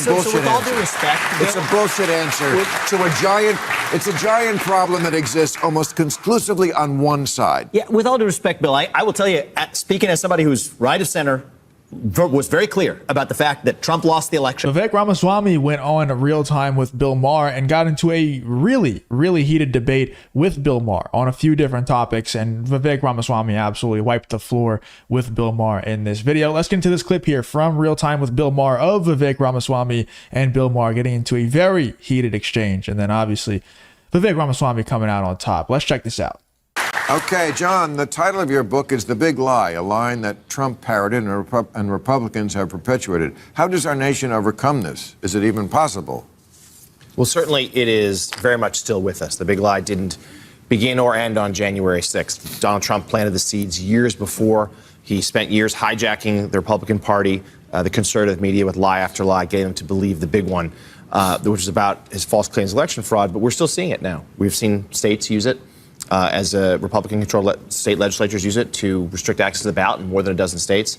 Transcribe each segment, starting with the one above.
bullshit with all answer. due respect, It's a bullshit answer it's a giant problem that exists almost exclusively on one side. Yeah, with all due respect, Bill, I will tell you, speaking as somebody who's right of center, was very clear about the fact that Trump lost the election. Vivek Ramaswamy went on Real Time with Bill Maher and got into a really, really heated debate with Bill Maher on a few different topics. And Vivek Ramaswamy absolutely wiped the floor with Bill Maher in this video. Let's get into this clip here from Real Time with Bill Maher of Vivek Ramaswamy and Bill Maher getting into a very heated exchange. And then obviously Vivek Ramaswamy coming out on top. Let's check this out. Okay, John, the title of your book is The Big Lie, a line that Trump parroted and Republicans have perpetuated. How does our nation overcome this? Is it even possible? Well, certainly it is very much still with us. The big lie didn't begin or end on January 6th. Donald Trump planted the seeds years before. He spent years hijacking the Republican Party, the conservative media, with lie after lie, getting them to believe the big one, which is about his false claims election fraud. But we're still seeing it now. We've seen states use it. As Republican-controlled state legislatures use it to restrict access to the ballot in more than a dozen states.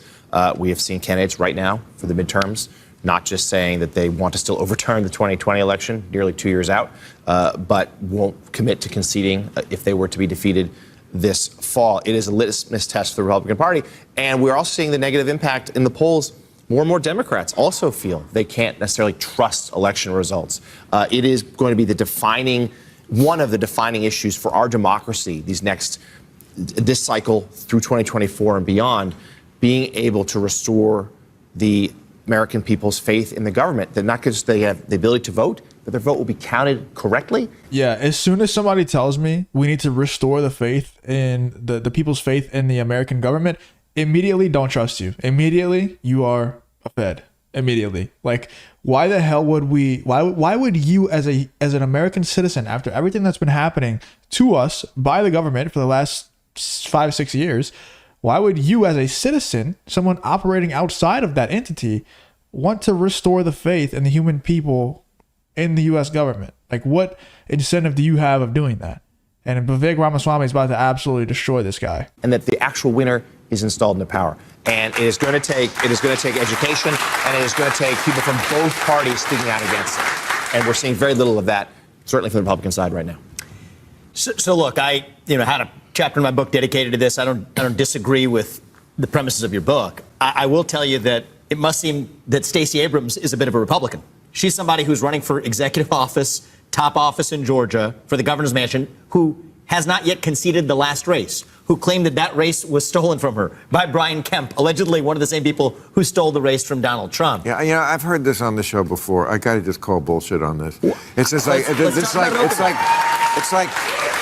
We have seen candidates right now for the midterms not just saying that they want to still overturn the 2020 election, nearly 2 years out, but won't commit to conceding if they were to be defeated this fall. It is a litmus test for the Republican Party. And we're also seeing the negative impact in the polls. More and more Democrats also feel they can't necessarily trust election results. It is going to be one of the defining issues for our democracy this cycle through 2024 and beyond, being able to restore the American people's faith in the government, that not just they have the ability to vote, but their vote will be counted correctly. Yeah, as soon as somebody tells me we need to restore the faith in the people's faith in the American government, immediately don't trust you. Immediately, you are a Fed. Immediately. Like, why the hell would why would you as an American citizen, after everything that's been happening to us by the government for the last 5-6 years, why would you as a citizen, someone operating outside of that entity, want to restore the faith in the human people in the U.S. government? Like, what incentive do you have of doing that? And Vivek Ramaswamy is about to absolutely destroy this guy. And that the actual winner is installed into power. And it is going to take education, and it is going to take people from both parties speaking out against it. And we're seeing very little of that, certainly from the Republican side right now. So look, I had a chapter in my book dedicated to this. I don't disagree with the premises of your book. I will tell you that it must seem that Stacey Abrams is a bit of a Republican. She's somebody who's running for executive office, top office in Georgia, for the governor's mansion, who has not yet conceded the last race, who claimed that race was stolen from her by Brian Kemp, allegedly one of the same people who stole the race from Donald Trump. Yeah, I've heard this on the show before. I got to just call bullshit on this. It's just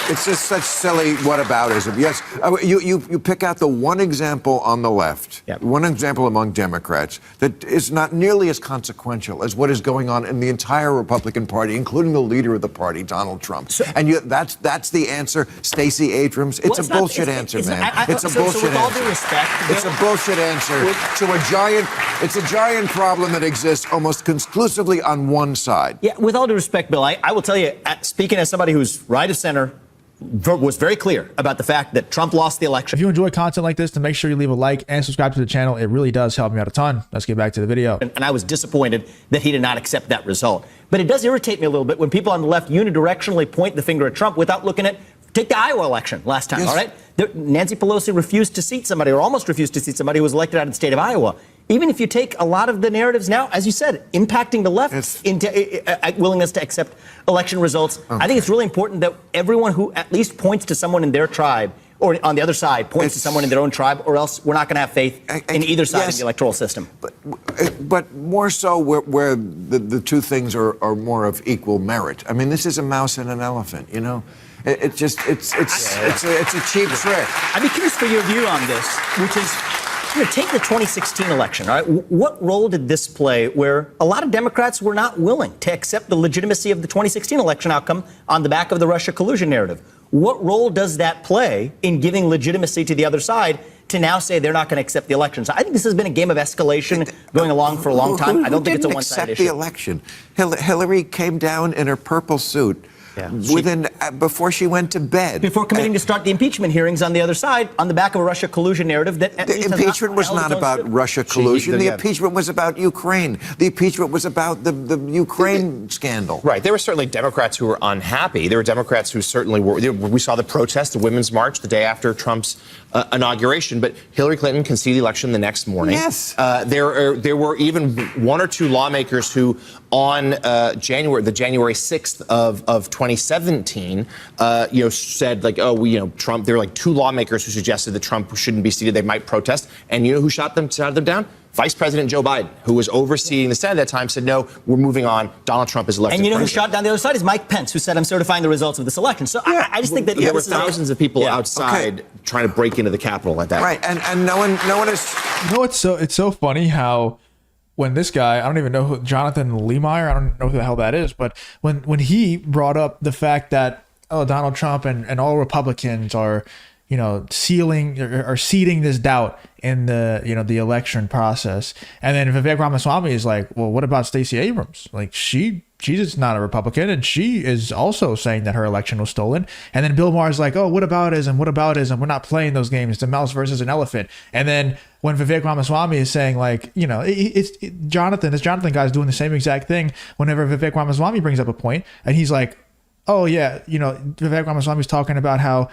it's just such silly whataboutism. Yes, you pick out the one example on the left, one example among Democrats that is not nearly as consequential as what is going on in the entire Republican Party, including the leader of the party, Donald Trump. And that's the answer, Stacey Abrams. It's a bullshit answer, man. It's a bullshit with all answer. due respect, It's a bullshit answer it's a giant problem that exists almost exclusively on one side. Yeah, with all due respect, Bill, I will tell you, speaking as somebody who's right of center, was very clear about the fact that Trump lost the election. If you enjoy content like this, then make sure you leave a like and subscribe to the channel. It really does help me out a ton. Let's get back to the video. And I was disappointed that he did not accept that result. But it does irritate me a little bit when people on the left unidirectionally point the finger at Trump without looking at, take the Iowa election last time, yes. All right? Nancy Pelosi refused to seat somebody, or almost refused to seat somebody who was elected out of the state of Iowa. Even if you take a lot of the narratives now, as you said, impacting the left's willingness to accept election results, I think it's really important that everyone who at least points to someone in their tribe, or on the other side, points to someone in their own tribe, or else we're not going to have faith in either side of the electoral system. But more so where the two things are more of equal merit. I mean, this is a mouse and an elephant, you know? It's a cheap trick. I'd be curious for your view on this, which is, take the 2016 election, all right? What role did this play where a lot of Democrats were not willing to accept the legitimacy of the 2016 election outcome on the back of the Russia collusion narrative? What role does that play in giving legitimacy to the other side to now say they're not going to accept the election? So I think this has been a game of escalation going along for a long time. I don't think it's a one-sided issue. Who didn't accept the election? Hillary came down in her purple suit before she went to bed. Before committing to start the impeachment hearings on the other side, on the back of a Russia collusion narrative that the impeachment was not about Russia collusion. The impeachment was about Ukraine. The impeachment was about the Ukraine scandal. Right. There were certainly Democrats who were unhappy. There were Democrats who certainly were. We saw the protest, the Women's March, the day after Trump's inauguration. But Hillary Clinton conceded the election the next morning. Yes. There were even one or two lawmakers who, on January 6th of 2017, said like, Trump. There were like two lawmakers who suggested that Trump shouldn't be seated. They might protest. And you know who shot them down? Vice President Joe Biden, who was overseeing the Senate at that time, said, no, we're moving on. Donald Trump is elected And you know president. who shot down the other side is Mike Pence, who said, I'm certifying the results of this election. So I just think that there were thousands of people outside trying to break into the Capitol at that. Right, and no one is. You know, it's so funny how when this guy, I don't even know who, Jonathan Lee Meyer, I don't know who the hell that is, but when he brought up the fact that Donald Trump and all Republicans are seeding this doubt in the election process. And then Vivek Ramaswamy is like, well, what about Stacey Abrams? Like she's just not a Republican, and she is also saying that her election was stolen. And then Bill Maher is like, oh, what aboutism? We're not playing those games. It's a mouse versus an elephant. And then when Vivek Ramaswamy is saying like, this Jonathan guy is doing the same exact thing whenever Vivek Ramaswamy brings up a point, and he's like, oh yeah, Vivek Ramaswamy is talking about how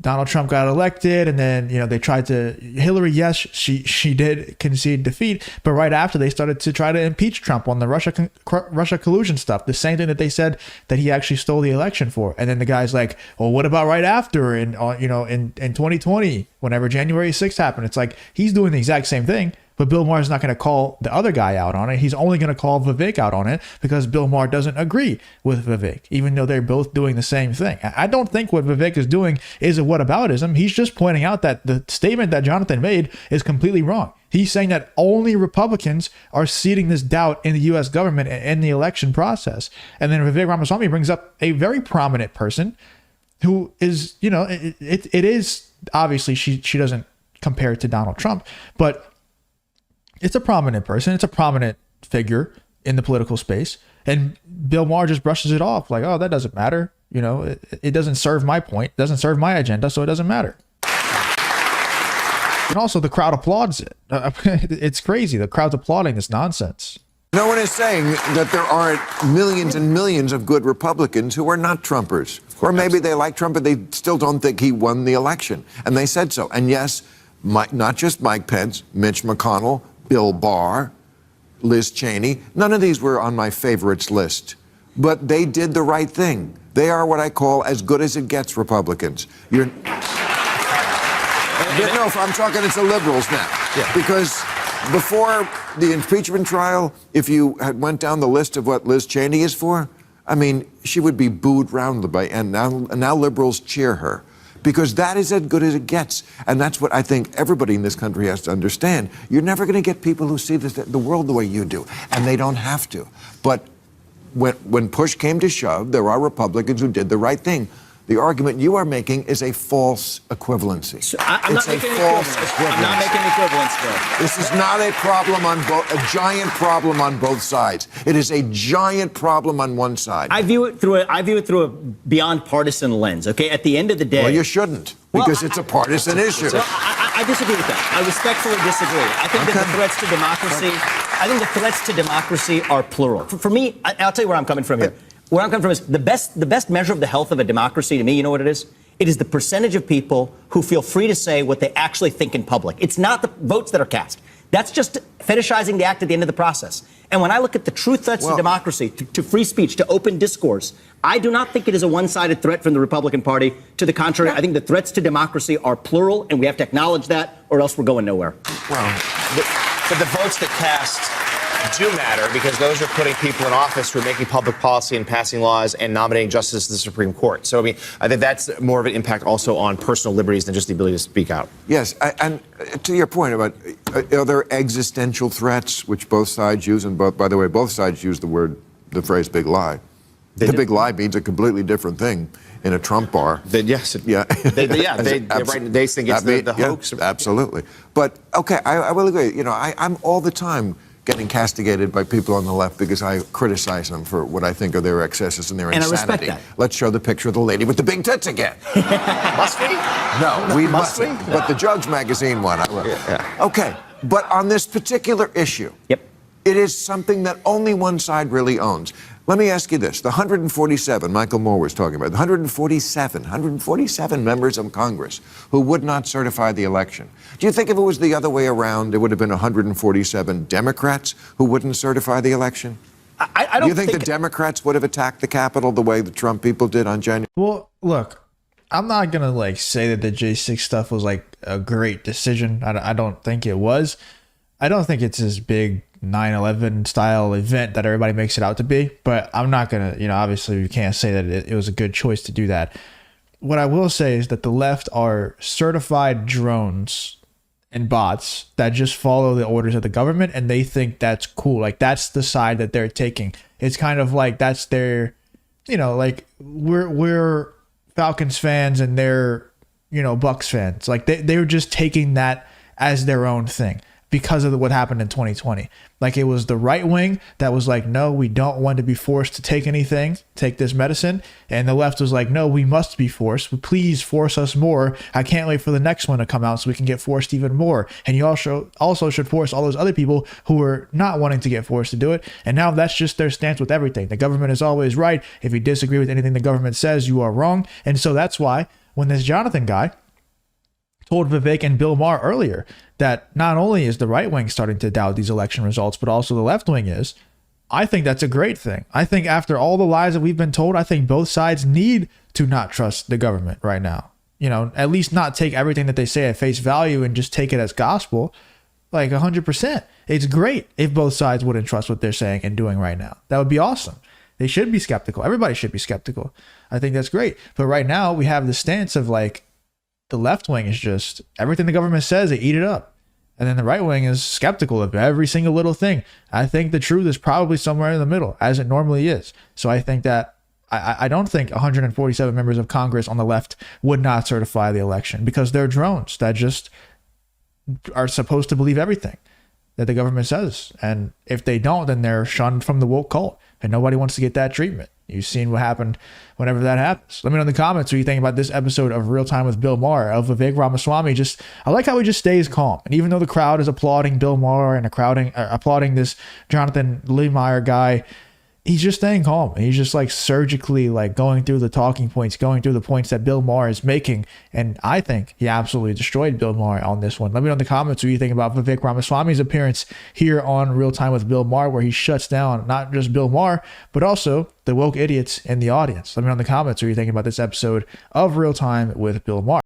Donald Trump got elected, and then they tried to Hillary. Yes, she did concede defeat, but right after they started to try to impeach Trump on the Russia collusion stuff, the same thing that they said that he actually stole the election for. And then the guy's like, well, what about right after in 2020, whenever January 6th happened? It's like he's doing the exact same thing. But Bill Maher is not going to call the other guy out on it. He's only going to call Vivek out on it because Bill Maher doesn't agree with Vivek, even though they're both doing the same thing. I don't think what Vivek is doing is a whataboutism. He's just pointing out that the statement that Jonathan made is completely wrong. He's saying that only Republicans are seeding this doubt in the U.S. government and the election process. And then Vivek Ramaswamy brings up a very prominent person who is, it is obviously she doesn't compare it to Donald Trump, but it's a prominent person. It's a prominent figure in the political space. And Bill Maher just brushes it off like, oh, that doesn't matter. It doesn't serve my point, doesn't serve my agenda, so it doesn't matter. And also the crowd applauds it. It's crazy. The crowd's applauding this nonsense. No one is saying that there aren't millions and millions of good Republicans who are not Trumpers. Or maybe they like Trump, but they still don't think he won the election. And they said so. And yes, not just Mike Pence, Mitch McConnell, Bill Barr, Liz Cheney. None of these were on my favorites list, but they did the right thing. They are what I call as good as it gets Republicans. No, I'm talking to liberals now. Yeah. Because before the impeachment trial, if you had went down the list of what Liz Cheney is for, I mean, she would be booed roundly, and now liberals cheer her. Because that is as good as it gets. And that's what I think everybody in this country has to understand. You're never going to get people who see the world the way you do. And they don't have to. But when push came to shove, there are Republicans who did the right thing. The argument you are making is a false equivalency. So I'm not making equivalence, Bill. This is not a problem a giant problem on both sides. It is a giant problem on one side. I view it through a beyond partisan lens. Okay, at the end of the day. Well, you shouldn't, because it's a partisan issue. Well, I disagree with that. I respectfully disagree. I think that the threats to democracy are plural. For me, I'll tell you where I'm coming from here. Where I'm coming from is the best measure of the health of a democracy to me, you know what it is? It is the percentage of people who feel free to say what they actually think in public. It's not the votes that are cast. That's just fetishizing the act at the end of the process. And when I look at the true threats to democracy, to free speech, to open discourse, I do not think it is a one-sided threat from the Republican Party. To the contrary, I think the threats to democracy are plural, and we have to acknowledge that, or else we're going nowhere. Well, but the votes that cast do matter, because those are putting people in office who are making public policy and passing laws and nominating justices to the Supreme Court. So, I think that's more of an impact also on personal liberties than just the ability to speak out. Yes, and to your point about are there existential threats, which both sides use, and by the way, both sides use the phrase big lie. The big lie means a completely different thing in a Trump bar. They think it's the hoax. Absolutely. But, okay, I will agree. I'm all the time getting castigated by people on the left because I criticize them for what I think are their excesses and their And I insanity. respect that. Let's show the picture of the lady with the big tits again. Must we? No, we Must we? mustn't. But the Jugs magazine one, I will. Okay, but on this particular issue, Yep. it is something that only one side really owns. Let me ask you this. The 147, Michael Moore was talking about, the 147 members of Congress who would not certify the election. Do you think if it was the other way around, it would have been 147 Democrats who wouldn't certify the election? I Do don't you think the Democrats would have attacked the Capitol the way the Trump people did on January? Well, look, I'm not gonna like say that the J6 stuff was like a great decision. I don't think it was. I don't think it's this big 9/11 style event that everybody makes it out to be. But I'm not gonna, obviously you can't say that it was a good choice to do that. What I will say is that the left are certified drones and bots that just follow the orders of the government, and they think that's cool. Like that's the side that they're taking. It's kind of like that's their, like we're Falcons fans and they're, Bucks fans. Like they're just taking that as their own thing because of what happened in 2020. Like it was the right wing that was like, no, we don't want to be forced to take this medicine. And the left was like, no, we must be forced. Please force us more. I can't wait for the next one to come out so we can get forced even more. And you also should force all those other people who are not wanting to get forced to do it. And now that's just their stance with everything. The government is always right. If you disagree with anything the government says, you are wrong. And so that's why when this Jonathan guy told Vivek and Bill Maher earlier that not only is the right wing starting to doubt these election results, but also the left wing is, I think that's a great thing. I think after all the lies that we've been told, I think both sides need to not trust the government right now. At least not take everything that they say at face value and just take it as gospel, like 100%. It's great if both sides wouldn't trust what they're saying and doing right now. That would be awesome. They should be skeptical. Everybody should be skeptical. I think that's great. But right now we have the stance of like, the left wing is just everything the government says, they eat it up. And then the right wing is skeptical of every single little thing. I think the truth is probably somewhere in the middle, as it normally is. So I think that I don't think 147 members of Congress on the left would not certify the election because they're drones that just are supposed to believe everything that the government says. And if they don't, then they're shunned from the woke cult. And nobody wants to get that treatment. You've seen what happened whenever that happens. Let me know in the comments what you think about this episode of Real Time with Bill Maher, of Vivek Ramaswamy. I like how he just stays calm. And even though the crowd is applauding Bill Maher and applauding this Jonathan Meyer guy, he's just staying calm. He's just like surgically like going through the talking points, going through the points that Bill Maher is making. And I think he absolutely destroyed Bill Maher on this one. Let me know in the comments what you think about Vivek Ramaswamy's appearance here on Real Time with Bill Maher, where he shuts down not just Bill Maher, but also the woke idiots in the audience. Let me know in the comments what you think about this episode of Real Time with Bill Maher.